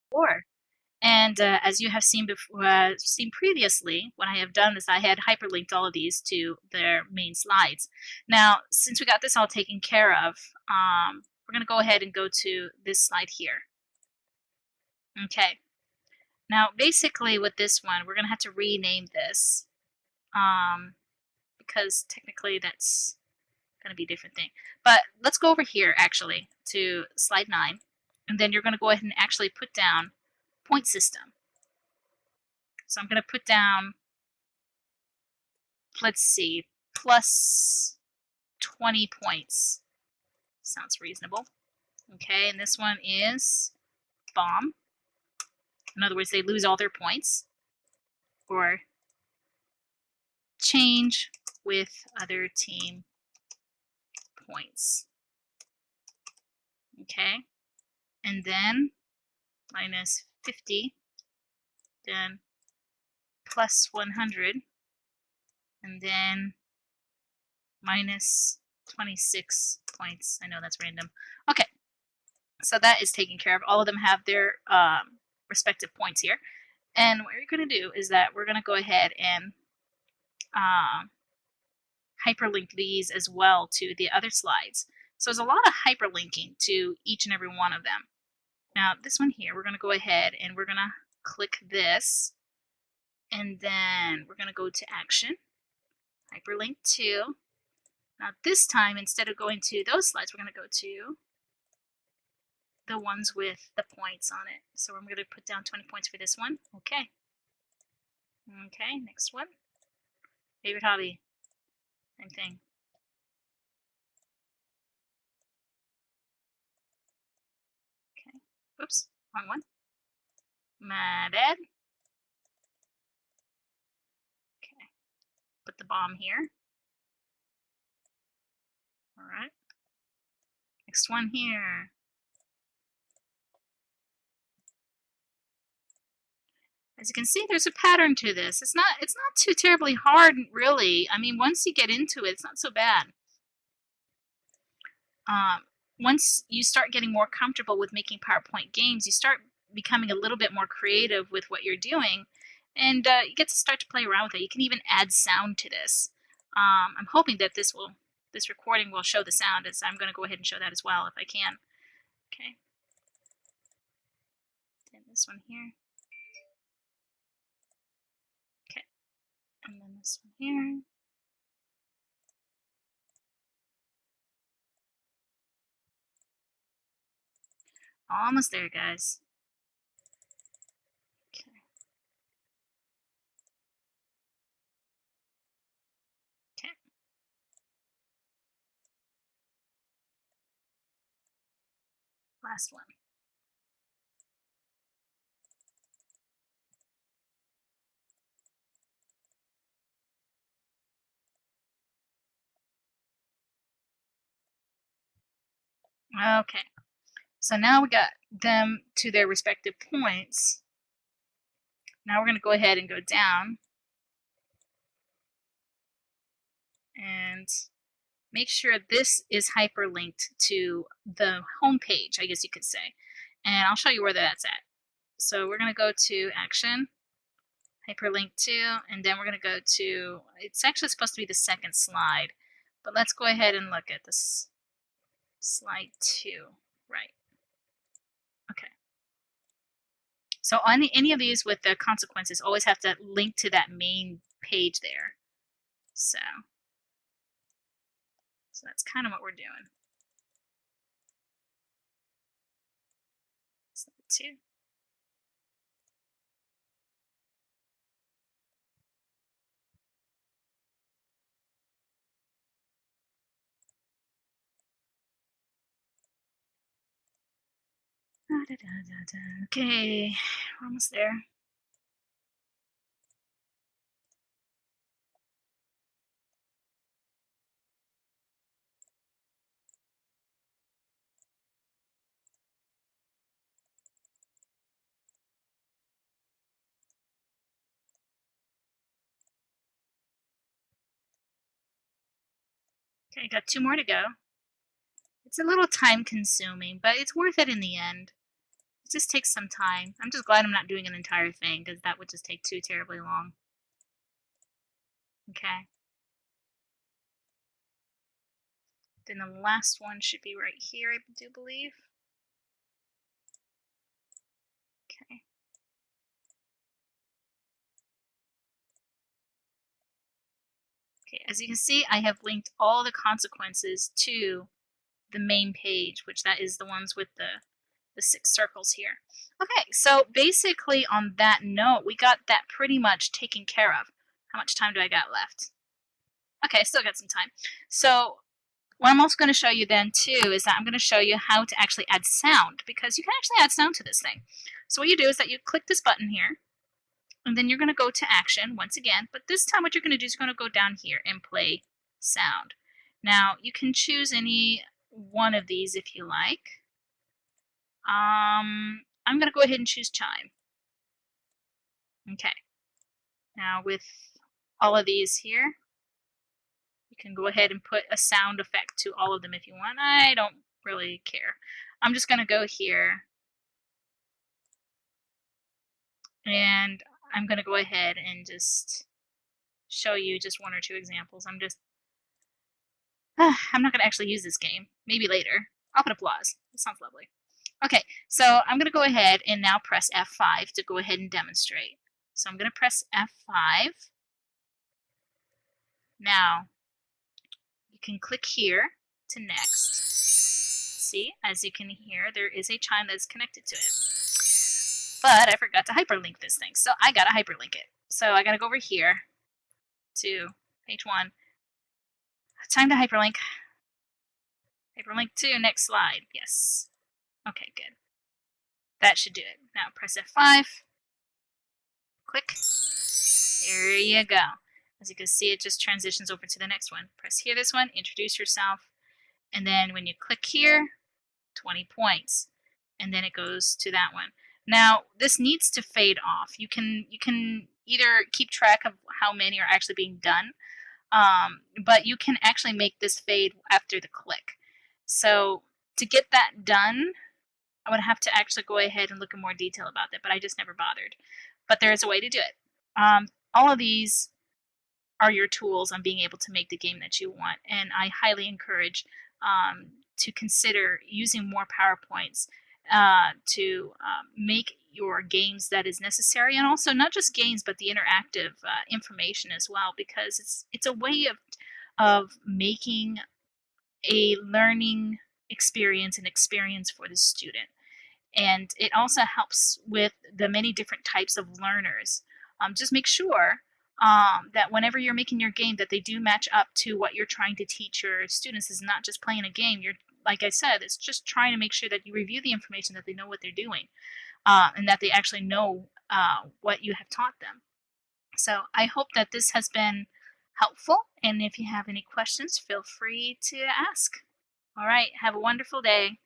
before. And as you have seen seen previously, when I have done this, I had hyperlinked all of these to their main slides. Now, since we got this all taken care of, we're going to go ahead and go to this slide here. Okay. Now, basically, with this one, we're going to have to rename this because technically that's going to be a different thing. But let's go over here, actually, to slide 9. And then you're going to go ahead and actually put down point system. So I'm going to put down, let's see, plus 20 points. Sounds reasonable. Okay, and this one is bomb. In other words, they lose all their points. Or change with other team points. Okay, and then minus 50, then plus 100, and then minus 26 points. I know that's random. Okay, so that is taken care of. All of them have their respective points here. And what we're going to do is that we're going to go ahead and hyperlink these as well to the other slides. So there's a lot of hyperlinking to each and every one of them. Now this one here, we're going to go ahead and we're going to click this, and then we're going to go to action, hyperlink to. Now this time, instead of going to those slides, we're going to go to the ones with the points on it. So I'm going to put down 20 points for this one. Okay. Okay, next one. Favorite hobby. Same thing. Okay. Oops, wrong one. My bad. Okay. Put the bomb here. Alright. Next one here. As you can see, there's a pattern to this. It's not too terribly hard, really. I mean, once you get into it, it's not so bad. Once you start getting more comfortable with making PowerPoint games, you start becoming a little bit more creative with what you're doing, and you get to start to play around with it. You can even add sound to this. I'm hoping that this recording will show the sound, as I'm going to go ahead and show that as well if I can. Okay. And this one here. Okay. And then this one here. Almost there, guys. Okay. Okay. Last one. Okay. So now we got them to their respective points. Now we're going to go ahead and go down and make sure this is hyperlinked to the home page, I guess you could say. And I'll show you where that's at. So we're going to go to action, hyperlink to, and then we're going to go to, it's actually supposed to be the second slide, but let's go ahead and look at this slide 2, right? Okay. So on any of these with the consequences, always have to link to that main page there. So that's kind of what we're doing. Slide 2. Okay, we're almost there. Okay, got 2 more to go. It's a little time consuming, but it's worth it in the end. It just takes some time. I'm just glad I'm not doing an entire thing because that would just take too terribly long. Okay. Then the last one should be right here, I do believe. Okay. Okay, as you can see, I have linked all the consequences to the main page, which that is the ones with the 6 circles here. Okay, so basically on that note, we got that pretty much taken care of. How much time do I got left? Okay, still got some time. So what I'm also going to show you then too is that I'm going to show you how to actually add sound, because you can actually add sound to this thing. So what you do is that you click this button here, and then you're going to go to action once again, but this time what you're going to do is you're going to go down here and play sound. Now you can choose any one of these if you like. I'm going to go ahead and choose chime. Okay. Now with all of these here, you can go ahead and put a sound effect to all of them if you want. I don't really care. I'm just going to go here and I'm going to go ahead and just show you just 1 or 2 examples. I'm not going to actually use this game. Maybe later. I'll put applause. It sounds lovely. Okay, so I'm going to go ahead and now press F5 to go ahead and demonstrate. So I'm going to press F5. Now, you can click here to next. See, as you can hear, there is a chime that's connected to it. But I forgot to hyperlink this thing, so I gotta hyperlink it. So I gotta go over here to page 1. Time to hyperlink. Hyperlink to next slide. Yes. Okay, good. That should do it. Now press F5. Click. There you go. As you can see, it just transitions over to the next one. Press here, this one, introduce yourself. And then when you click here, 20 points. And then it goes to that one. Now, this needs to fade off. You can either keep track of how many are actually being done, but you can actually make this fade after the click. So to get that done, I would have to actually go ahead and look in more detail about that, but I just never bothered. But there is a way to do it. All of these are your tools on being able to make the game that you want, and I highly encourage to consider using more PowerPoints to make your games that is necessary, and also not just games but the interactive information as well, because it's a way of making a learning experience an experience for the student. And it also helps with the many different types of learners. Just make sure that whenever you're making your game that they do match up to what you're trying to teach your students. Is not just playing a game. You're, like I said, it's just trying to make sure that you review the information, that they know what they're doing, and that they actually know what you have taught them. So I hope that this has been helpful, and if you have any questions, feel free to ask. All right, have a wonderful day.